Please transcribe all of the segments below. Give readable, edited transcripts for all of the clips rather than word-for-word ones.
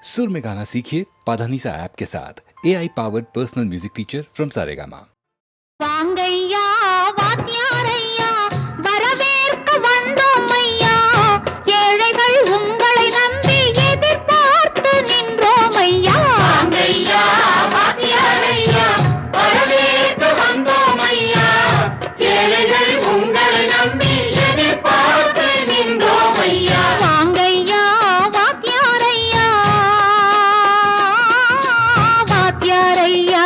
सुर में गाना सीखिए पाधानीसा ऐप के साथ AI powered personal music teacher from Saregama. வாங்கையா வாத்தியாரையா வரவேற்க வந்தோம் ஐயா, ஏழைகள் உங்களை நம்பி எதிர்பார்த்து நின்றோம் ஐயா. வாங்கையா வாத்தியாரையா வரவேற்க வந்தோம் ஐயா, ஏழைகள் உங்களை நம்பி எதிர்பார்த்து நின்றோம் ஐயா. வாங்கையா வாத்தியாரையா வாத்தியாரையா.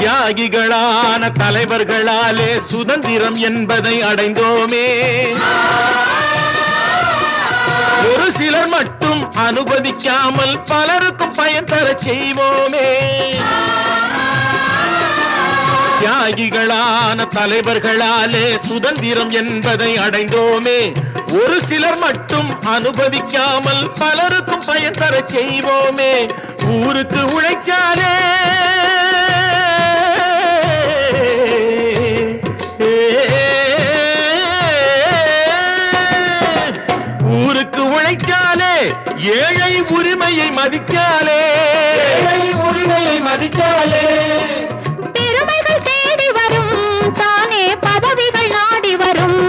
தியாகிகளான தலைவர்களாலே சுதந்திரம் என்பதை அடைந்தோமே, ஒரு சிலர் மட்டும் அனுமதிக்காமல் பலருக்கும் பயன் தர செய்வோமே. தியாகிகளான தலைவர்களாலே சுதந்திரம் என்பதை அடைந்தோமே, ஒரு சிலர் மட்டும் அனுமதிக்காமல் பலருக்கும் பயன் தர செய்வோமே. ஊருக்கு உழைச்சாலே ஊருக்கு உழைச்சாலே ஏழை உரிமையை மதிச்சாலே, உரிமையை மதிச்சாலே பெருமைகள் தேடி வரும், தானே பதவிகள் நாடி வரும்.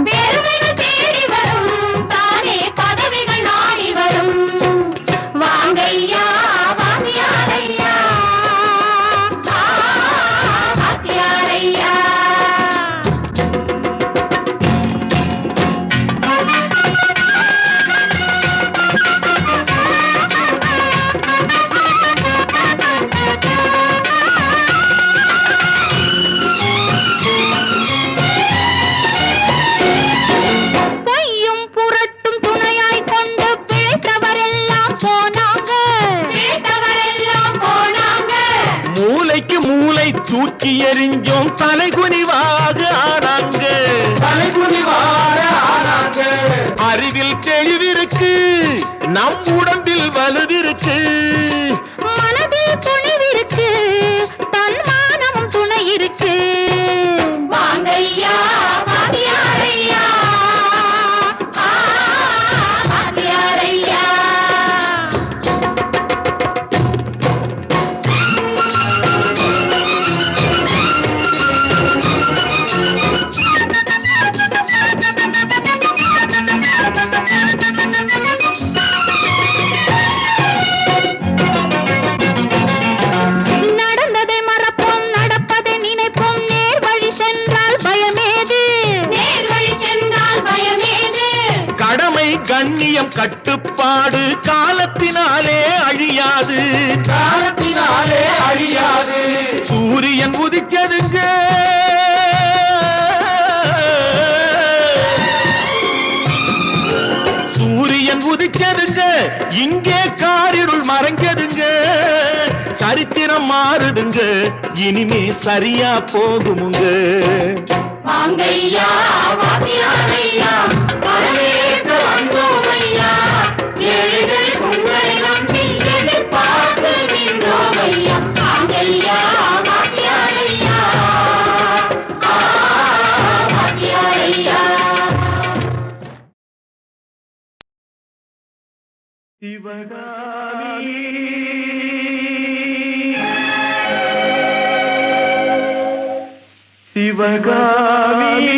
பெருமைகள் தேடி வரும், தானே பதவிகள் நாடி வரும். வாங்கையா வாத்தியாரையா வாத்தியாரையா. பொய்யும் புரட்டும் துணையாய் கொண்டு பிழைத்தவரெல்லாம் போனாங்க, பிழைத்தவரெல்லாம் போனாங்க. மூளைக்கு மூளை தூக்கி எறிஞ்சோம், தலைகுனிவாக ஆனாங்க, தலைகுனிவாக ஆனாங்க. அறிவில் தெளிவிருக்கு, நம் உடம்பில் வலுவிருக்கு, மனதில் துணிவிருக்கு, தன்மானமும் துணை இருக்கு. வாங்கையா வாத்தியாரையா வாத்தியாரையா. நடந்ததை மறப்போம், நடப்பதை நினைப்போம், நேர் வழி சென்றால் பயமேது, நேர் வழி சென்றால் பயமேது. கடமை கண்ணியம் கட்டுப்பாடு காலத்தினாலே அழியாது, காலத்தினாலே அழியாது. சூரியன் உதிச்சதுங்க, சூரியன் உதிச்சதுங்க, இங்கே காரிருள் மறைஞ்சதுங்க. சரித்திரம் மாறுதுங்க, இனிமே சரியா போகுமுங்க. வாங்கையா வாத்தியாரையா வரவேற்க வந்தோம் ஐயா, ஏழைகள் உங்களை நம்பி எதிர்பார்த்து நின்றோம் ஐயா. வாங்கையா சிவகாமி சிவகாமி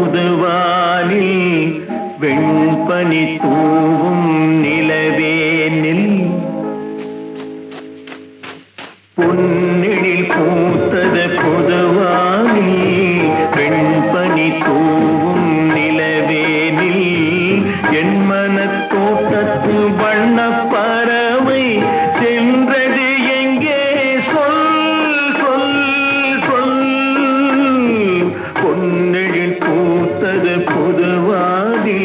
புதுவானில் வெண்பனி தூவும் நிலவேனில் பொன்னெழில் பூத்தது புதுவானில் வெண்பனி தூவும் நிலவேனில் என் மனத் தோட்டத்து வண்ணப் பறவை சென்றது எங்கே சொல் சொல் சொல் பொன்னெழில் பூத்தது புதுவாதி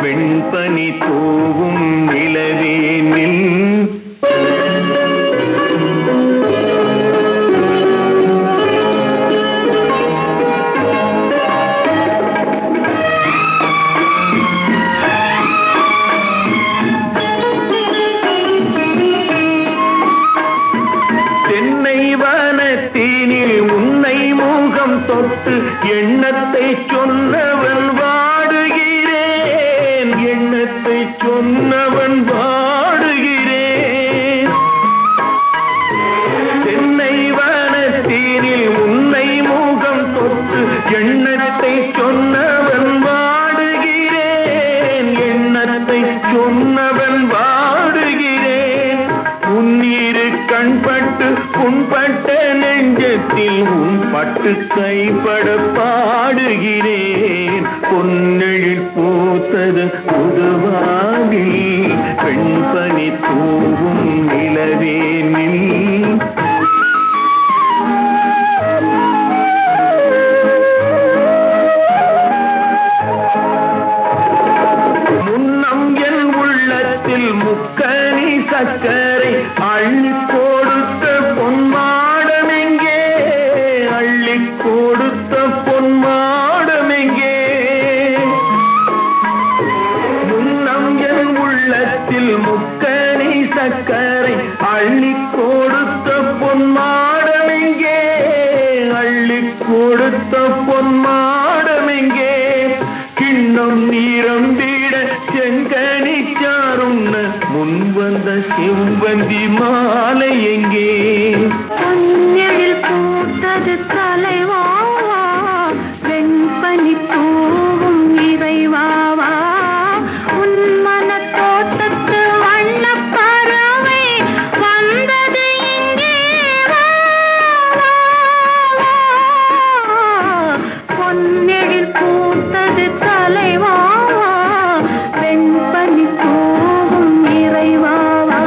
வெண்பனி தூவும் நிலவேனில் தொட்டு எண்ணத்தை சொன்னவன் வாடுகிறேன் எண்ணத்தை சொன்னவன் வாடுகிறேன் தென்னை வனத்தீரில் உன்னை முகம் தொட்டு எண்ணத்தை சொன்னவன் வாடுகிறேன் எண்ணத்தை சொன்னவன் வாடுகிறேன் உன்னீரு கண்பட்டு புண்பட்ட நெஞ்சத்தில் உன் பட்டு கைப்பட பாடுகிறேன் பொன்னெழில் பூத்தது புதுவாகி பெண்பனி தூவும் நிலவேனில் முன்னம் என் உள்ளத்தில் முக்கனி சக்கரை அள்ளி கொடுத்த பொன்மாடம் எங்கே அள்ளி கொடுத்த பொன்மாடம் எங்கே முன்னம் என் உள்ளத்தில் முக்கனி சக்கரை அள்ளி கொடுத்த பொன்மாடம் எங்கே அள்ளி கொடுத்த பொன்மாடம் எங்கே கிண்ணம் நீரம்பிட செங்கனி சாருண்ண முன் வந்த செவ்வந்தி மாலை எங்கே பொன்னெழில் பூத்தது தலைவாவா வெண்பனி தூவும் இறைவாவா உன் மனத் தோட்டத்து வண்ணப் பறவை வந்தது இங்கே வா, வா, வா. பொன்னெழில் பூத்தது தலைவாவா வெண்பனி தூவும் இறைவாவா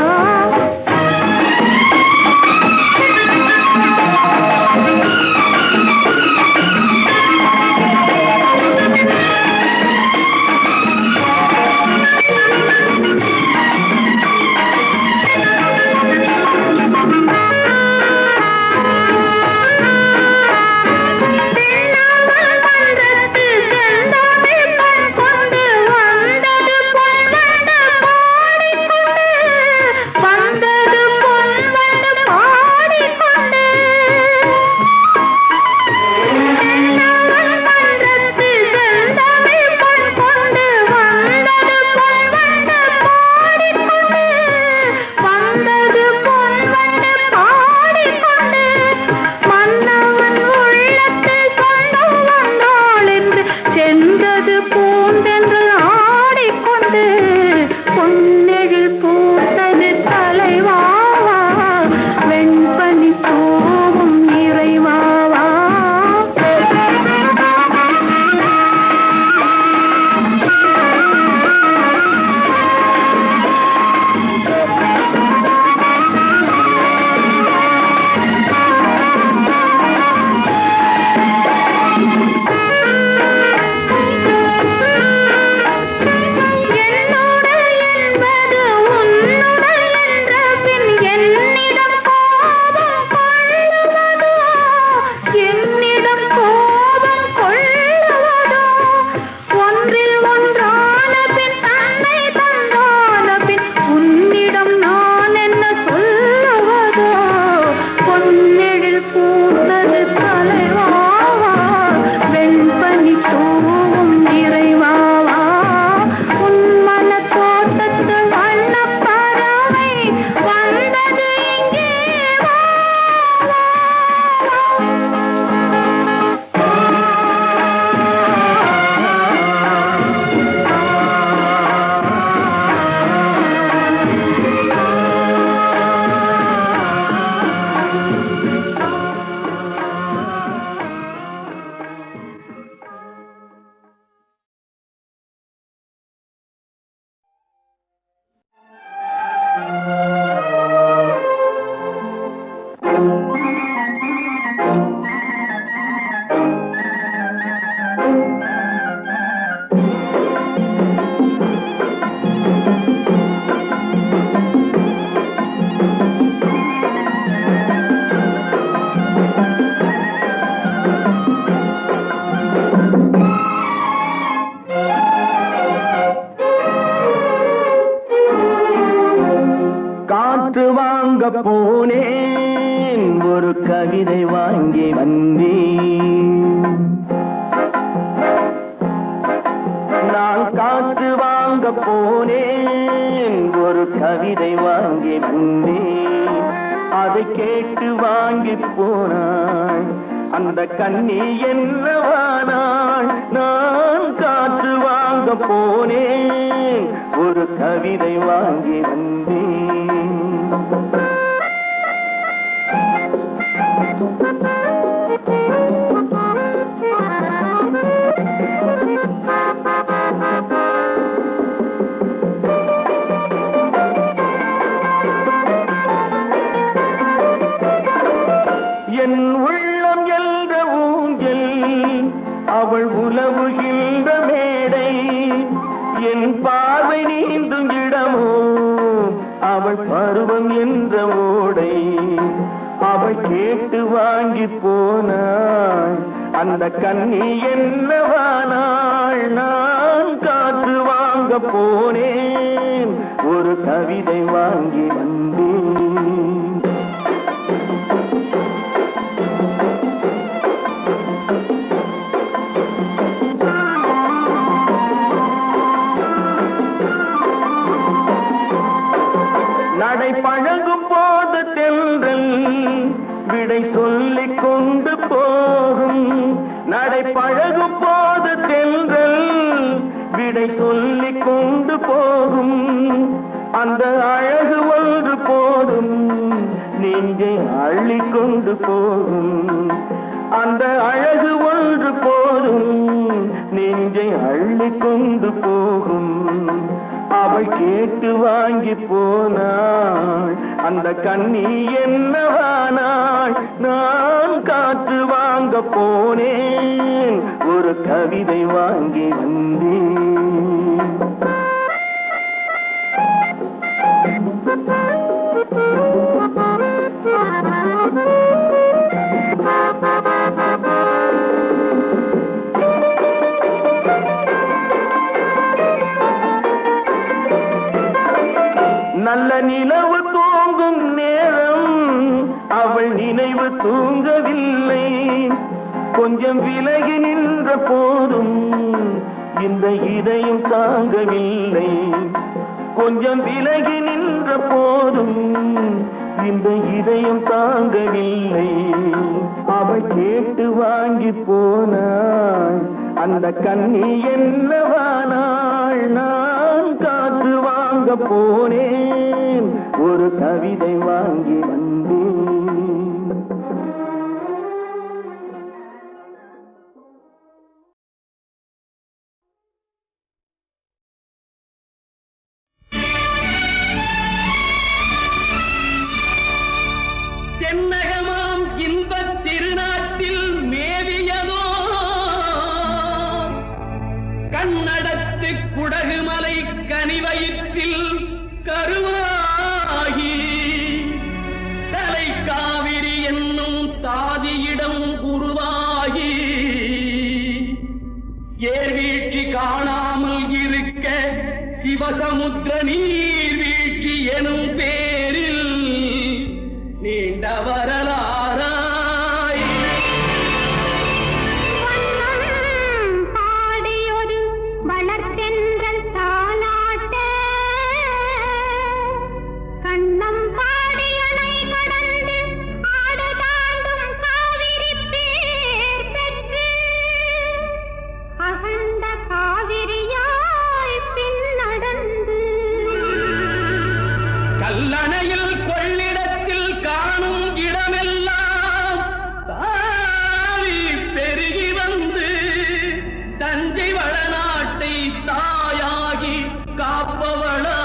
வாங்கி வந்தேன். நான் காற்று வாங்க போனேன், ஒரு கவிதை வாங்கி வந்தேன். அதை கேட்டு வாங்கி போனாள் அந்த கண்ணி என்னவானாள். நான் காற்று வாங்க போனேன், ஒரு கவிதை வாங்கி வந்தேன். என் உள்ளம் என்ற ஊஞ்சல், அவள் உலவுகின்ற மேடை. என் பார்வை நீந்தும் இடமோ, அவள் பருவம் என்ற ஓடை. அவள் கேட்டு வாங்கி போனாள் அந்த கண்ணி என்னவானாள். நான் காற்று வாங்க போனேன், ஒரு கவிதை வாங்கி வந்தேன். நடை பழகும் போது தென்றல் விடை சொல்லிக் கொண்டு போகும். நடை பழகும் போது தென்றல் விடை சொல்லிக் கொண்டு போகும். அந்த அழகு ஒன்று போதும், நெஞ்சை அள்ளிக் கொண்டு போகும். அந்த அழகு ஒன்று போதும், நெஞ்சை அள்ளிக் கொண்டு போகும். அவள் கேட்டு வாங்கி போனாள் அந்த கண்ணி என்னவானாள். நான் காற்று வாங்க போனேன், ஒரு கவிதை வாங்கி வந்தேன். நல்ல நிலவு தூங்கும் நேரம் அவள் நினைவு தூங்கவில்லை. கொஞ்சம் விலகி நின்ற போதும் இந்த இதயம் தாங்கவில்லை. கொஞ்சம் விலகி நின்ற போதும் இந்த இதயம் தாங்கவில்லை. அவள் கேட்டு வாங்கி போனாள் அந்த கண்ணி என்னவானாள். நான் காற்று வாங்க போனேன், ஒரு கவிதை வாங்கி வந்தேன். தென்னகமாம் இன்பத் திருநாட்டில் மேவியதோ கண்ணடத்து குடகுமலை கனிவயிற்றில் கருவாகி தலை காவிரி என்னும் தாதியிடம் உருவாகி ஏர்வீழ்ச்சி காணாமல் இருக்க சிவசமுத்திர நீர்வீழ்ச்சி எனும் பேரில் நீண்ட வரலாறாய் பாடியொரு வளர்த்தென்றல் தாலாட்ட கண்ணம் பாடியனை கடந்து ஆடு தாண்டும் காவிரி பேர் பெற்று அகண்ட காவிரியாய் பின் நடந்து கல்லணையில் கொள்ளிடத்தில் காணும் இடமெல்லாம் தாவி பெருகி வந்து தஞ்சை வளநாட்டை தாயாகி காப்பவளா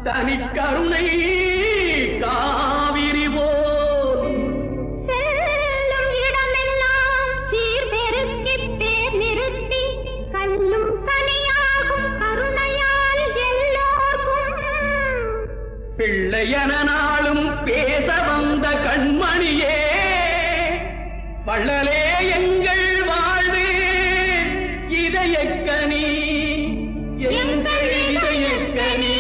தனிக்கருணை காவிரி போல் செல்லும் இடமெல்லாம் சீர்பெருக்கி பேர் நிறுத்தி கல்லும் கனியாகும் கருணையால் எல்லோர்க்கும் பிள்ளையன நாளும் பேச வந்த கண்மணியே வள்ளலே எங்கள் வாழ்வு இதயக்கனி எங்கள் இதயக்கனி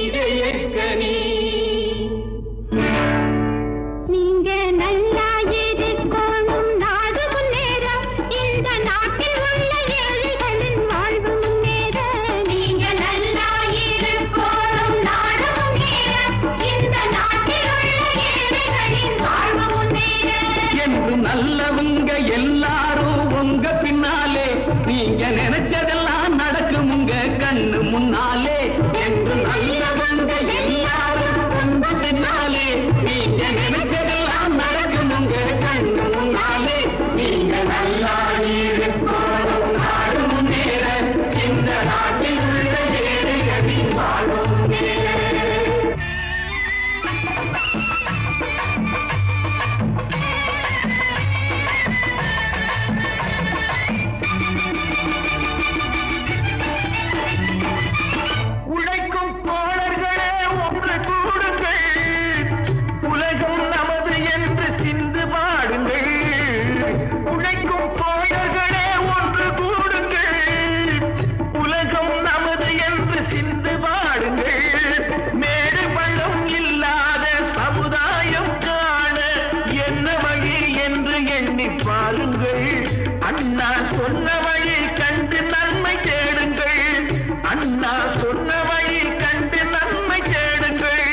இதயக்கனி நீங்க நல்லவங்க எல்லாரும் உங்க பின்னாலே, நீங்க நினைச்சதெல்லாம் நடக்கும் உங்க கண்ணு முன்னாலே. என்று நல்லவங்க எல்லாரும் உங்க பின்னாலே, நீங்க நினைச்சதெல்லாம் நடக்கும் உங்க கண்ணு முன்னாலே. நீங்க நல்லா இருக்கணும், நாடு முன்னேற, இந்த நாட்டில் உள்ள ஏழைகளின் வாழும் முன்னேற. உழைக்கும் தோழர்களே ஒன்று கூடுங்கள், உலகம் நமது என்று சிந்து பாடுங்கள். உழைக்கும் தோழர்களே ஒன்று கூடுங்கள், உலகம் நமது என்று சிந்து பாடுங்கள். மேடு பள்ளம் இல்லாத சமுதாயம் காண என்ன வழி என்று எண்ணி பாருங்கள். அண்ணா சொன்ன வழி கண்டு நன்மை தேடுங்கள். அண்ணா சொன்ன வழி கண்டு நன்மை தேடுங்கள்.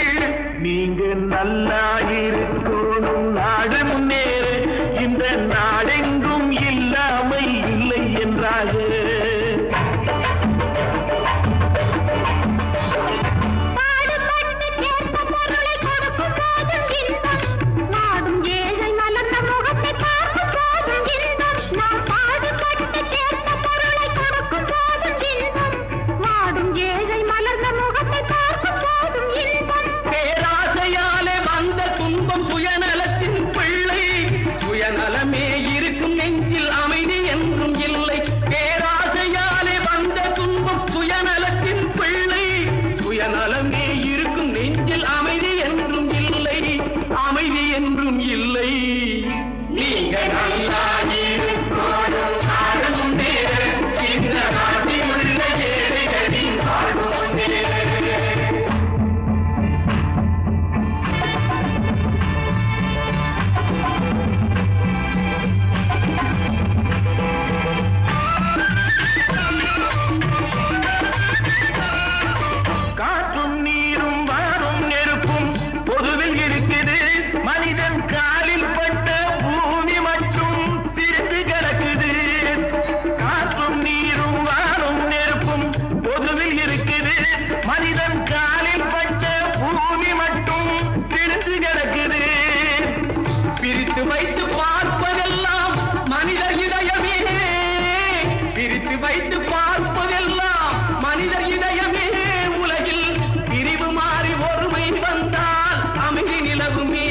நீங்க நல்லா இருக்கணும், நாடு முன்னேற, இந்த நாடெங்கும் இல்லாமை இல்லை என்றாக. பாடுபட்டு சேர்த்த பொருளை கொடுக்கும் போதும் இன்பம், நாடும் ஏழை மலர்ந்த முகத்தை பார்க்கும் போதும் இன்பம். நாம் பாடுபட்டு சேர்த்த பொருளை கொடுக்கும் போதும் இன்பம், நாடும் ஏழை மலர்ந்த முகத்தை பார்க்கும் போதும் இன்பம். பேராசையாலே வந்த துன்பம் சுயநலத்தின் பிள்ளை, சுயநலமே இருக்கும் நெஞ்சில் அமைதி என்றும் இல்லை. பேராசையாலே வந்த துன்பம் சுயநலத்தின் பிள்ளை, சுயநலமே இருக்கும் நெஞ்சில் அமைதி என்றும் இல்லை, அமைதி என்றும் இல்லை. நீங்க நல்லா இருக்கணும், நாடு முன்னேற, இந்த நாட்டில் உள்ள ஏழைகளின் வாழ்வு முன்னேற. காற்றும் நீரும் வாரும் நெருப்பும் பொதுவில் இருக்குது. மனிதன் காலில் பட்ட பூமி மட்டும் பிரிந்து கிடக்குது. காற்றும் நீரும் வாரும் நெருப்பும் பொதுவில் இருக்குது. மனிதன் காலில் பட்ட பூமி மட்டும் பிரிந்து கிடக்குது. பிரித்து வைத்து பார்ப்பதெல்லாம் மனிதர் இதயமே, பிரித்து வைத்து பார்ப்பதெல்லாம் மனிதர் இதயமே. உலகில் பிரிவு மாறி ஒருமை வந்தால் அமைதி நிலவுமே,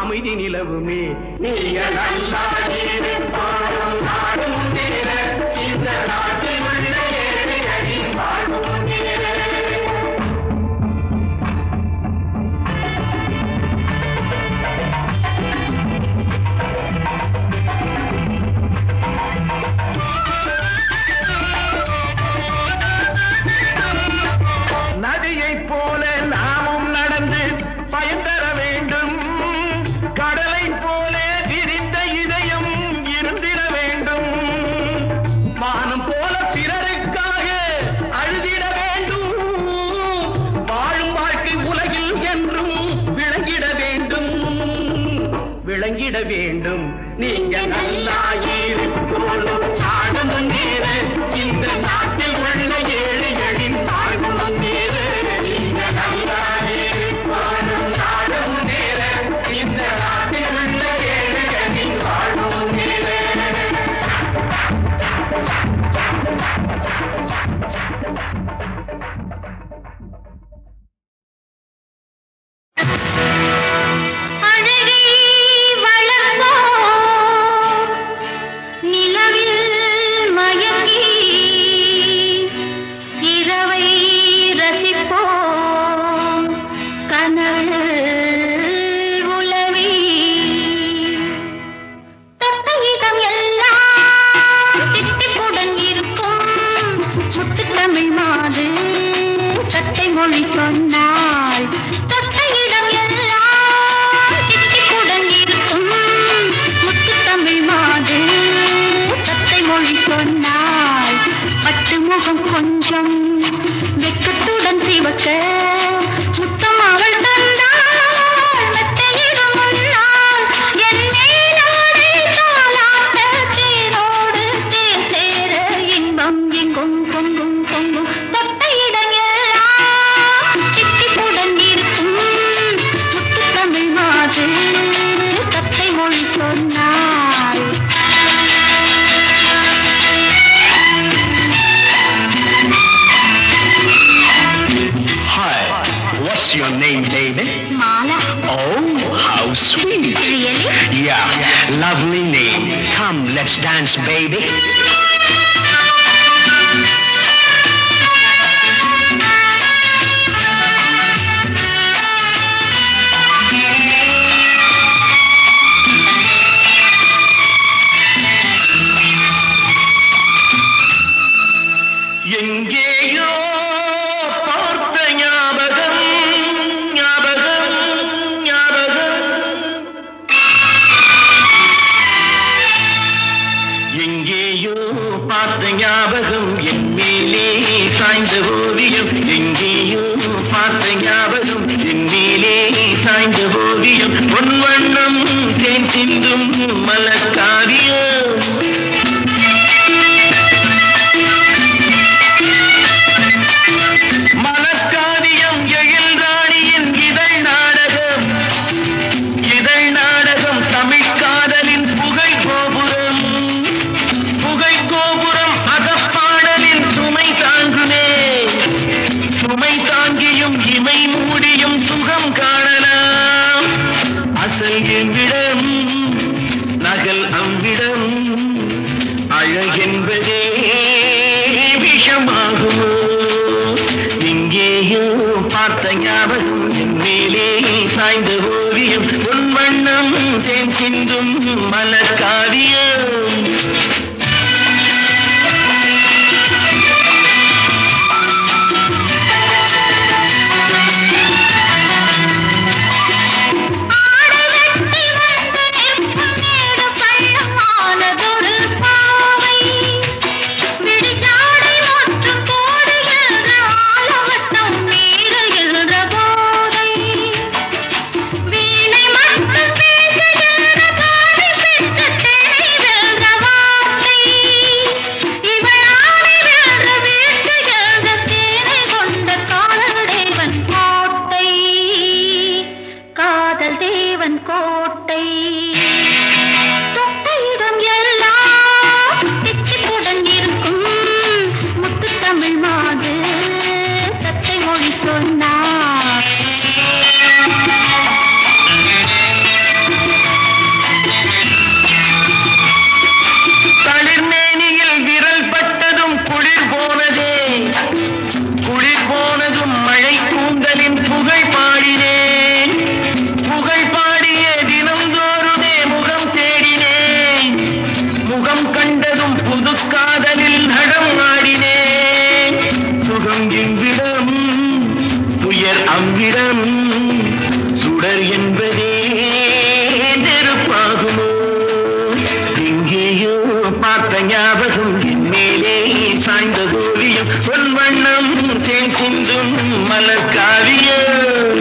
அமைதி நிலவுமே. நீங்க நல்லா இருக்கணும், நாடு முன்னேற, இந்த நாட்டில் உள்ள ஏழைகளின் வாழ்வு முன்னேற. நதியைப் போல நாமும் நடந்து பயன் தர வேண்டும். கடலைப் போல விரிந்த இதயம் இருந்திட வேண்டும். வானம் போல பிறருக்காக அழுதிட வேண்டும். வாழும் வாழ்க்கை உலகில் என்றும் விளங்கிட வேண்டும், விளங்கிட வேண்டும். நீங்க நல்லா இருக்கணும், நாடு முன்னேற, இந்த நாட்டில் உள்ள ஏழைகளின் வாழ்வு முன்னேற. நீங்க நல்லா இருக்கணும், நாடு முன்னேற, இந்த நாட்டில் உள்ள ஏழைகளின் வாழ்வு முன்னேற. அழகை வளர்ப்போ நிலவில் மயங்கி sweet. Really? Yeah, lovely name. Come, let's dance, baby. எங்கேயோ பார்த்த ஞாபகம் ஞாபகம் ஞாபகம் எங்கேயோ பார்த்த ஞாபகம் என் மேலே சாய்ந்த ஓவியம் எங்கேயோ பார்த்த ஞாபகம் என் மேலே சாய்ந்த ஓவியம் பொன் வண்ணம் தேன் சிந்தும் மலர்காவியம் எவ்விடம் நகல் அவ்விடம் அழகென்பதே விஷமாகுமோ எங்கேயோ பார்த்த ஞாபகம் என் மேலே சாய்ந்த ஓவியம் உன் வண்ணம் தேன் சிந்தும் மலர்காவியம் அவ்விடம் சுடர் என்பதே நெருப்பாகுமோ எங்கேயோ பார்த்த ஞாபகம் என் மேலே சாய்ந்த ஓவியம் பொன் வண்ணம் தேன் சிந்தும் மலர்காவியம்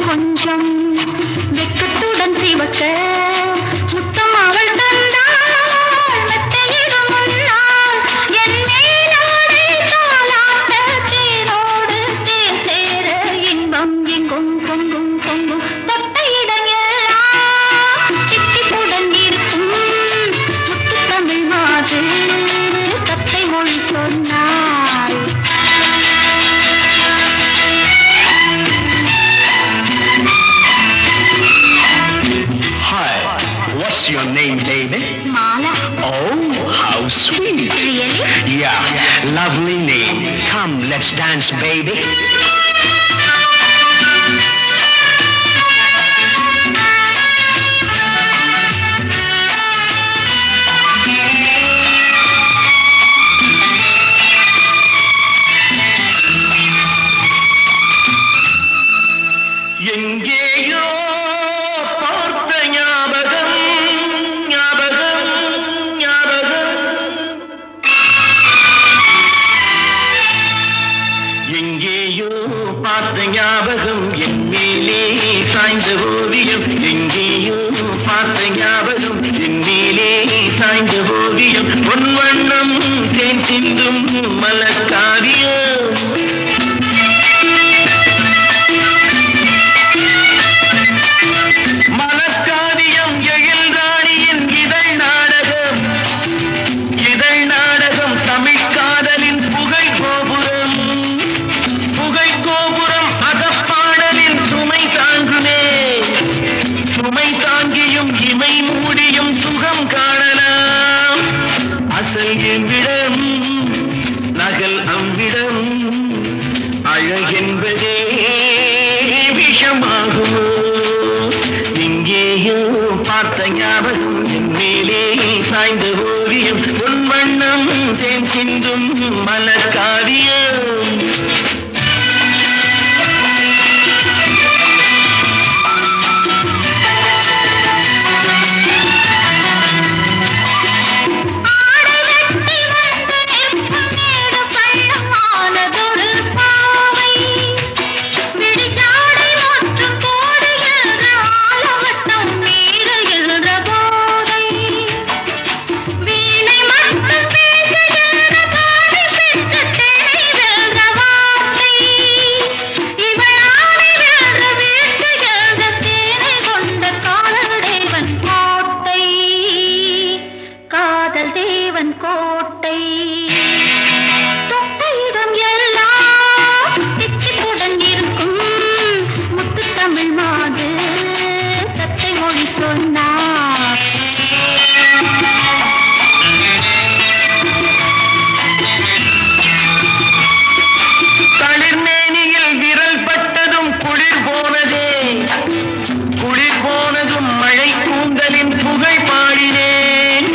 கொஞ்சம் வெக்கத்துடன் சிவக்க முத்தம் அவள் தந்தாள் மெத்தையிடும் முன்னால் என்னை நாளை தாலாட்ட தேனோடு தேன் சேர இன்பம் எங்கும் பொங்கும் பொங்கும் தொட்ட இடம் எல்லாம் சித்திப்புடன் இருக்கும் முத்து தமிழ் மாது தத்தை மொழி சொன்னாள் What's your name, baby? Mala. Oh, how sweet. Really? Yeah, lovely name. Come, let's dance, baby. எங்கேயோ பார்த்த ஞாபகம் என் மேலே சாய்ந்த ஓவியம் எங்கேயோ பார்த்த ஞாபகம் என் மேலே சாய்ந்த ஓவியம் பொன் வண்ணம் தேன் சிந்தும் மலர்காவியம் மலர்காவியம் எழில் ராணியின் இதழ் நாடகம் தமிழ் காதலின் புகை கோபுரம் அகப்பாடலின் சுமை தாங்கியும் இமை மூடியும் சுகம் காணலாம் அசல் எவ்விடம் நகல் அவ்விடம் அழகென்பதே விஷமாகுமோ எங்கேயோ பார்த்த ஞாபகம் என் மேலே சாய்ந்த ஓவியம் பொன் வண்ணம் தேன் சிந்தும் மலர்காவியம் கோட்டை தொட்டையிடம் எல்லாம் திக்குடன் இருக்கும் முத்து தமிழ் மாது சத்தை மொழி சொன்னார் தளிர்மேனியில் விரல் பட்டதும் குளிர் போனதும் மழை கூந்தலின் புகை பாடினேன்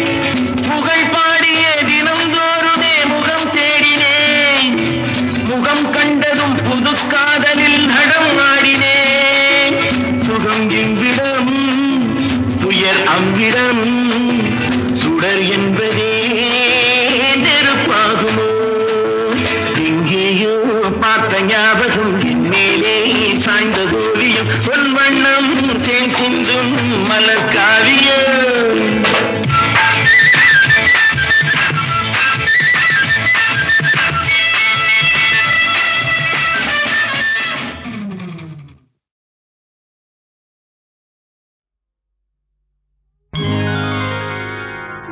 முகம் கண்டதும் புது காதலில் நடம் ஆடினேன் சுகம் எவ்விடம் துயர் அவ்விடம் சுடர் என்பதே நெருப்பாகுமோ எங்கேயோ பார்த்த ஞாபகம் என் மேலே சாய்ந்த ஓவியம் பொன் வண்ணம் தேன் சிந்தும் மலர்காவியம்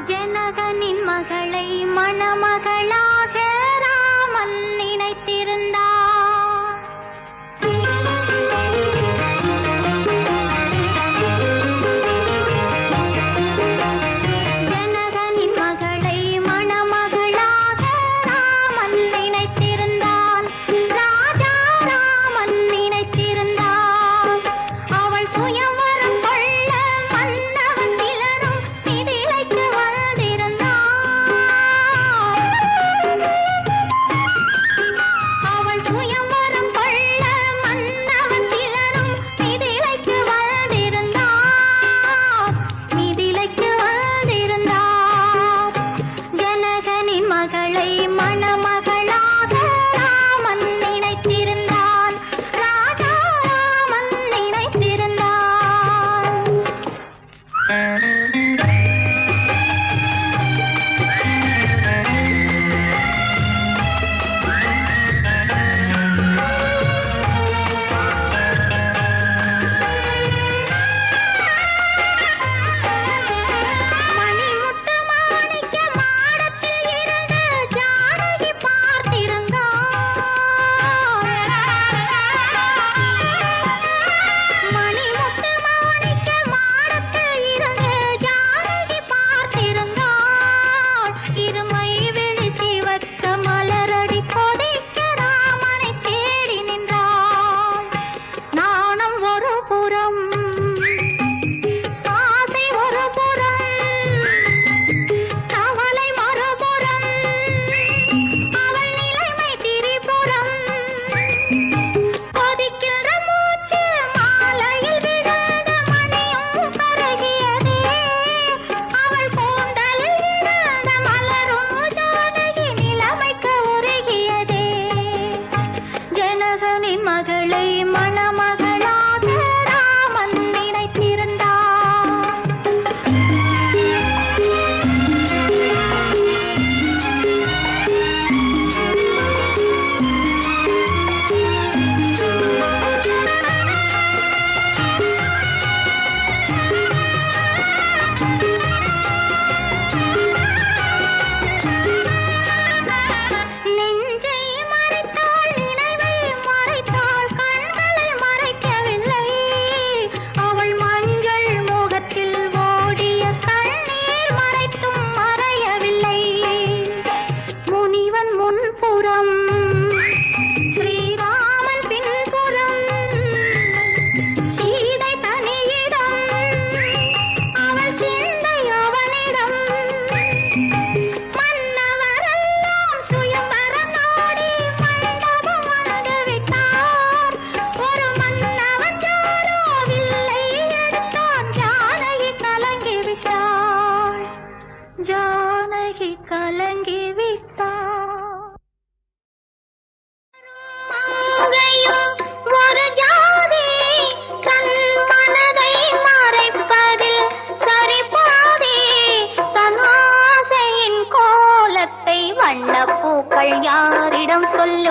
ஜனகனின் மகளை மணமகளாக ராமன் நினைத்திருந்தார்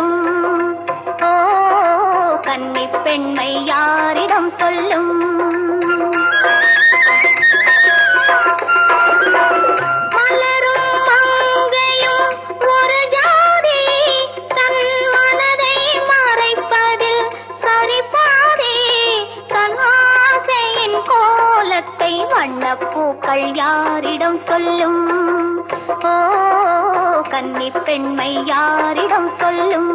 சொல்லும் ஓ கன்னி பெண்மை யாரிடம் சொல்லும் பூக்கள் யாரிடம் சொல்லும் ஓ கன்னி பெண்மை யாரிடம் சொல்லும்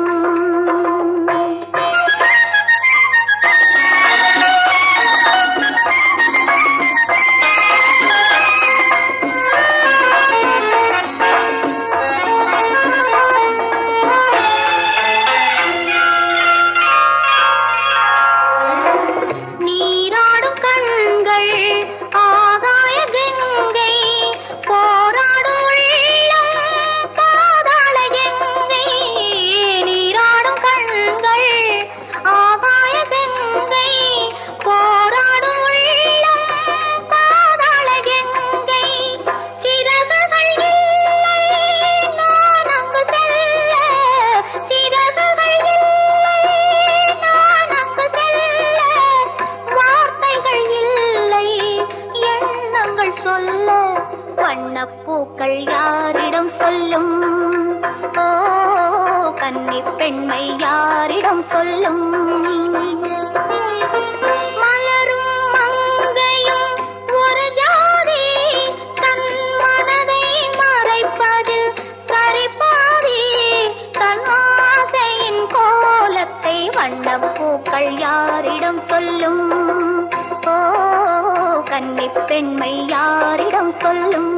பூக்கள் யாரிடம் சொல்லும் ஓ கன்னி பெண்மை யாரிடம் சொல்லும் மலரும் மங்கையும் ஒரு ஜாதி தன் மனதை மறைப்பது சரிபாதி தன் ஆசையின் கோலத்தை வண்ணப்பூக்கள் யாரிடம் சொல்லும் ஓ கன்னி பெண்மை யாரிடம் சொல்லும்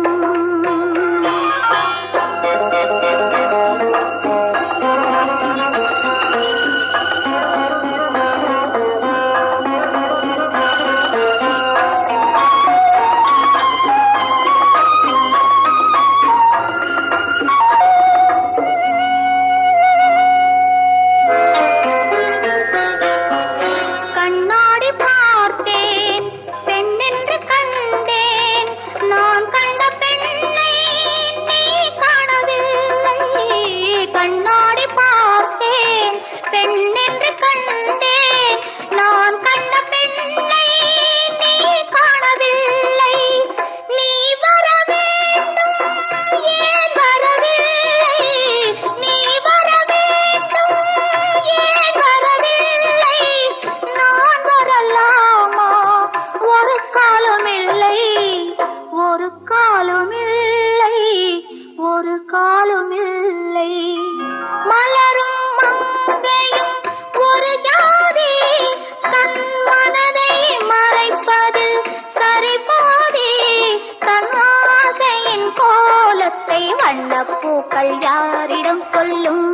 பூக்கள் யாரிடம் சொல்லும்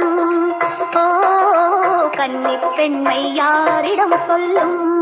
ஓ கன்னி பெண்மை யாரிடம் சொல்லும்